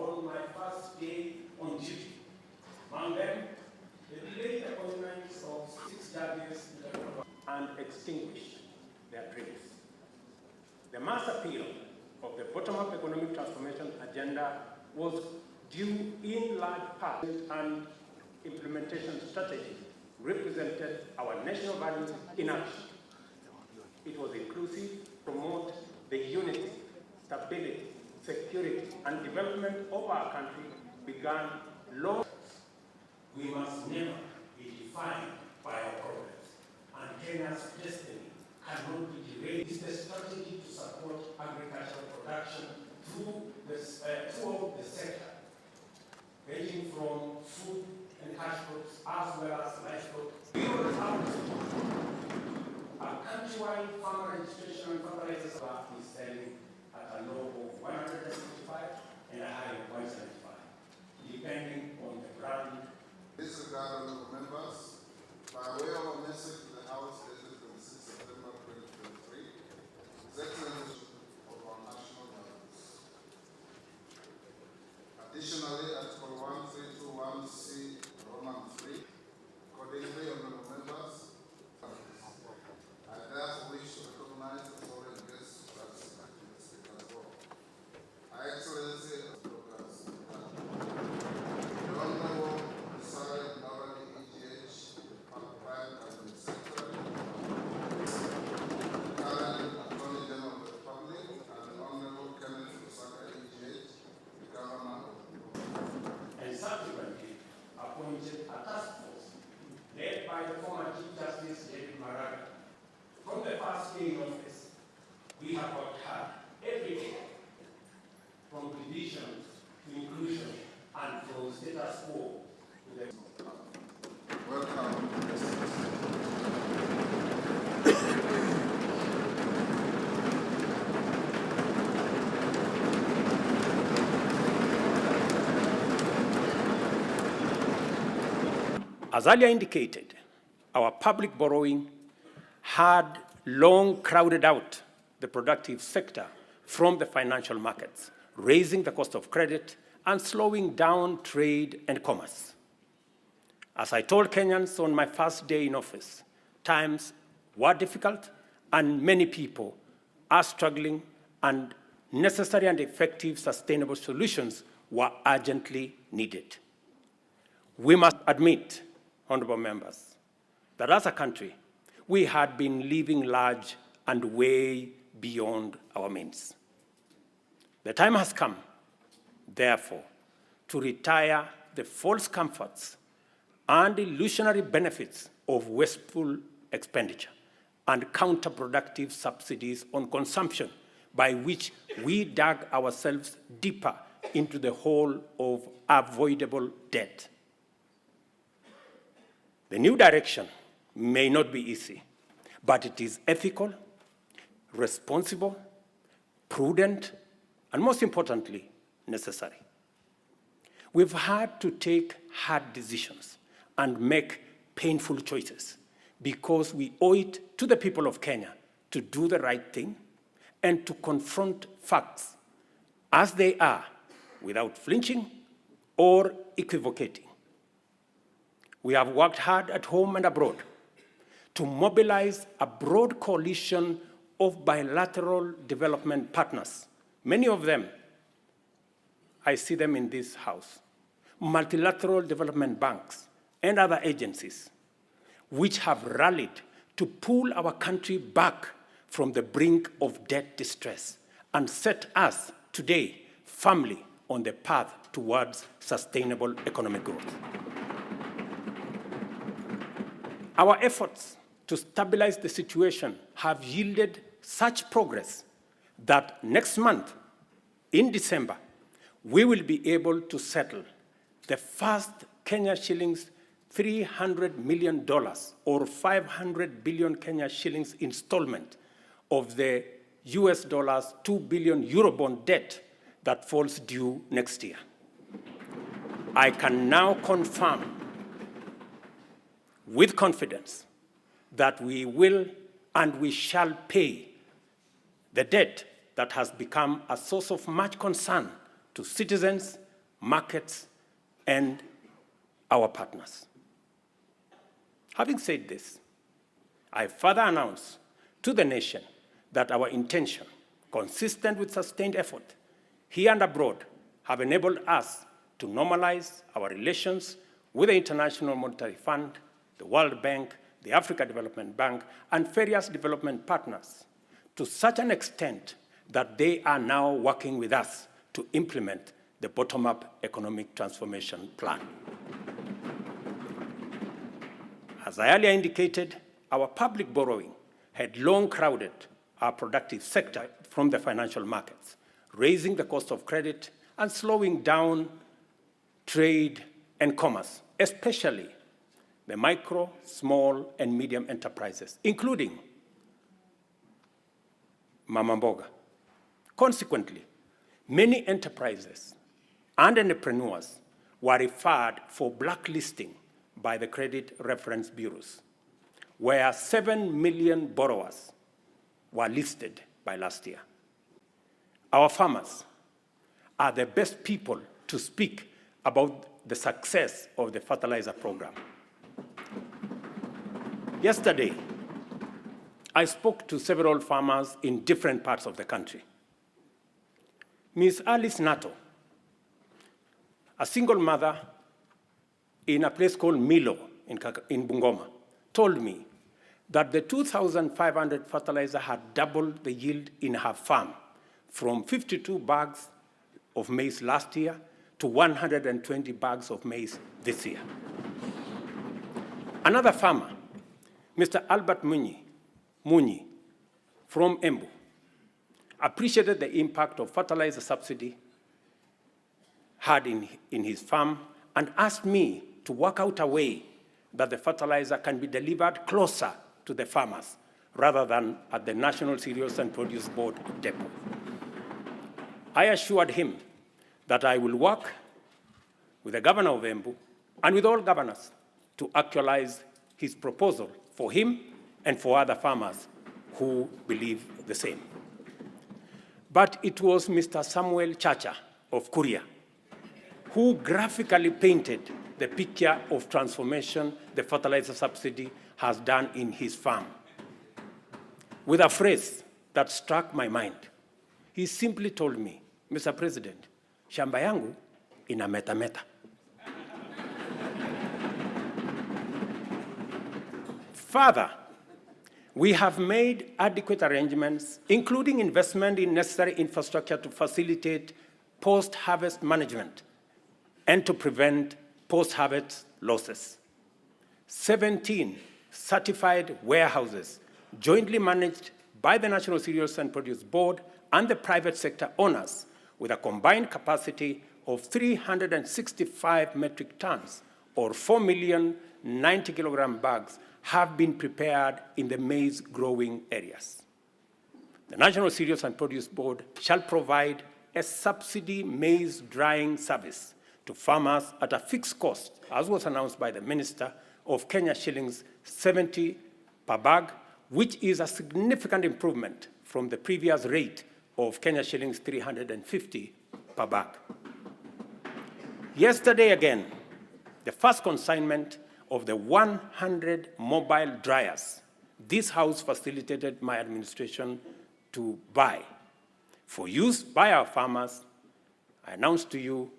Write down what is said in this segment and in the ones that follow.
on my first day on duty. Among them, the delayed appointments of 6 judges and extinguish their dreams. The mass appeal of the bottom-up economic transformation agenda was due in large part and implementation strategy represented our national values in action. It was inclusive, promote the unity, stability, security, and development of our country began long. We must never be defined by our problems, and Kenya's destiny cannot be derailed. It is the strategy to support agricultural production through the sector, ranging from food and cash crops as well as livestock. We will have a countrywide farmer registration and fertilizer is selling at a low of 175 and a high of 175, depending on the brand. Disregard honourable members, by way of a message to the House dated 26 September 2023, His Excellency of our national values. Additionally, Article 1321C, Roman 3, accordingly, honourable members, I therefore wish to recognize the following guests as the Speaker as well. Her Excellency Dorcas, the Honourable appointed a task force led by the former Chief Justice David Maraga. From the first day in office, we have worked hard every day, from division to inclusion and from status quo to the welcome. As earlier indicated, our public borrowing had long crowded out the productive sector from the financial markets, raising the cost of credit and slowing down trade and commerce. As I told Kenyans on my first day in office, times were difficult and many people are struggling, and necessary and effective sustainable solutions were urgently needed. We must admit, honorable members, that as a country, we had been living large and way beyond our means. The time has come, therefore, to retire the false comforts and illusionary benefits of wasteful expenditure and counterproductive subsidies on consumption, by which we dug ourselves deeper into the hole of avoidable debt. The new direction may not be easy, but it is ethical, responsible, prudent, and most importantly, necessary. We've had to take hard decisions and make painful choices because we owe it to the people of Kenya to do the right thing and to confront facts as they are without flinching or equivocating. We have worked hard at home and abroad to mobilize a broad coalition of bilateral development partners. Many of them, I see them in this house, multilateral development banks and other agencies, which have rallied to pull our country back from the brink of debt distress and set us today firmly on the path towards sustainable economic growth. Our efforts to stabilize the situation have yielded such progress that next month, in December, we will be able to settle the first Kenya shillings $300 million or 500 billion Kenya shillings installment of the US dollars 2 billion Eurobond debt that falls due next year. I can now confirm with confidence that we will and we shall pay the debt that has become a source of much concern to citizens markets, and our partners. Having said this, I further announce to the nation that our intention, consistent with sustained effort here and abroad, have enabled us to normalize our relations with the International Monetary Fund, the World Bank, the Africa Development Bank, and various development partners to such an extent that they are now working with us to implement the bottom-up economic transformation plan. As I earlier indicated, our public borrowing had long crowded our productive sector from the financial markets, raising the cost of credit and slowing down trade and commerce, especially the micro, small, and medium enterprises, including Mama Mboga. Consequently, many enterprises and entrepreneurs were referred for blacklisting by the credit reference bureaus, where 7 million borrowers were listed by last year. Our farmers are the best people to speak about the success of the fertilizer program. Yesterday, I spoke to several farmers in different parts of the country. Ms. Alice Nato, a single mother in a place called Milo in Bungoma, told me that the 2,500 fertilizer had doubled the yield in her farm from 52 bags of maize last year to 120 bags of maize this year. Another farmer, Mr. Albert Munyi from Embu, appreciated the impact of fertilizer subsidy had in his farm and asked me to work out a way that the fertilizer can be delivered closer to the farmers rather than at the National Cereals and Produce Board depot. I assured him that I will work with the governor of Embu and with all governors to actualize his proposal for him and for other farmers who believe the same. But it was Mr. Samuel Chacha of Kuria who graphically painted the picture of transformation the fertilizer subsidy has done in his farm. With a phrase that struck my mind, he simply told me, Mr. President, shamba yangu ina meta. Further, we have made adequate arrangements, including investment in necessary infrastructure to facilitate post-harvest management and to prevent post-harvest losses. 17 certified warehouses jointly managed by the National Cereals and Produce Board and the private sector owners with a combined capacity of 365 metric tons or 4,090 kilogram bags have been prepared in the maize growing areas. The National Cereals and Produce Board shall provide a subsidy maize drying service to farmers at a fixed cost, as was announced by the Minister, of Kenya shillings 70 per bag, which is a significant improvement from the previous rate of Kenya shillings 350 per bag. Yesterday again, the first consignment of the 100 mobile dryers this House facilitated my administration to buy for use by our farmers. I announced to you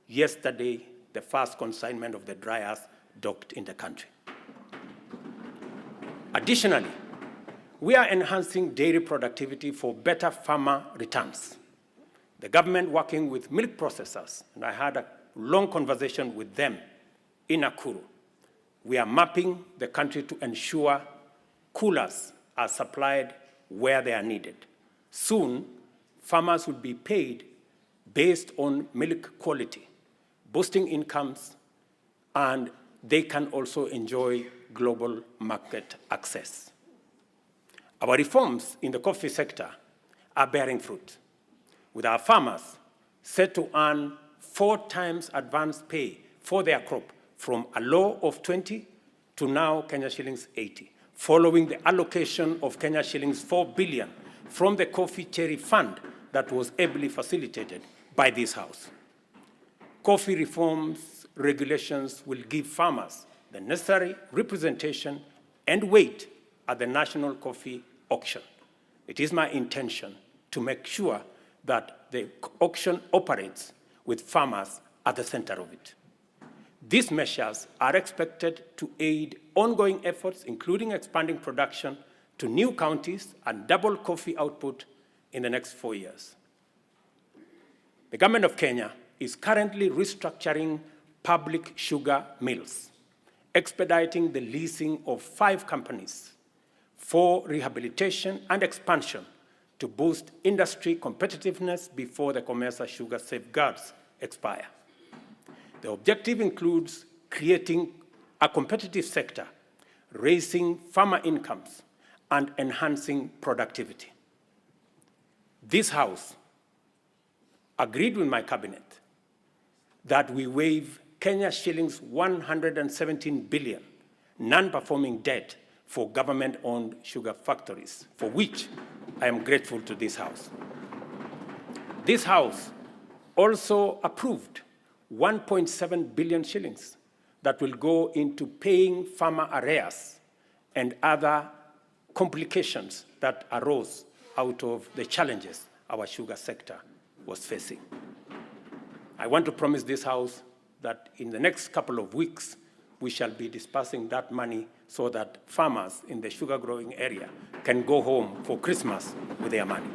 yesterday the first consignment of the dryers docked in the country. Additionally, we are enhancing dairy productivity for better farmer returns. The government working with milk processors, and I had a long conversation with them in Nakuru. We are mapping the country to ensure coolers are supplied where they are needed. Soon, farmers will be paid based on milk quality, boosting incomes, and they can also enjoy global market access. Our reforms in the coffee sector are bearing fruit, with our farmers set to earn 4 times advance pay for their crop from a low of 20 to now Kenya shillings 80, following the allocation of Kenya shillings 4 billion from the Coffee Cherry Fund that was ably facilitated by this House. coffee reforms regulations will give farmers the necessary representation and weight at the national coffee auction. It is my intention to make sure that the auction operates with farmers at the center of it. These measures are expected to aid ongoing efforts, including expanding production to new counties and double coffee output in the next 4 years. The government of Kenya is currently restructuring public sugar mills, expediting the leasing of 5 companies for rehabilitation and expansion to boost industry competitiveness before the Commercial Sugar Safeguards expire. The objective includes creating a competitive sector, raising farmer incomes, and enhancing productivity. This House agreed with my cabinet that we waive Kenya shillings 117 billion non-performing debt for government-owned sugar factories, for which I am grateful to this House. This House also approved 1.7 billion shillings that will go into paying farmer arrears and other complications that arose out of the challenges our sugar sector was facing. I want to promise this House that in the next couple of weeks, we shall be dispersing that money so that farmers in the sugar growing area can go home for Christmas with their money.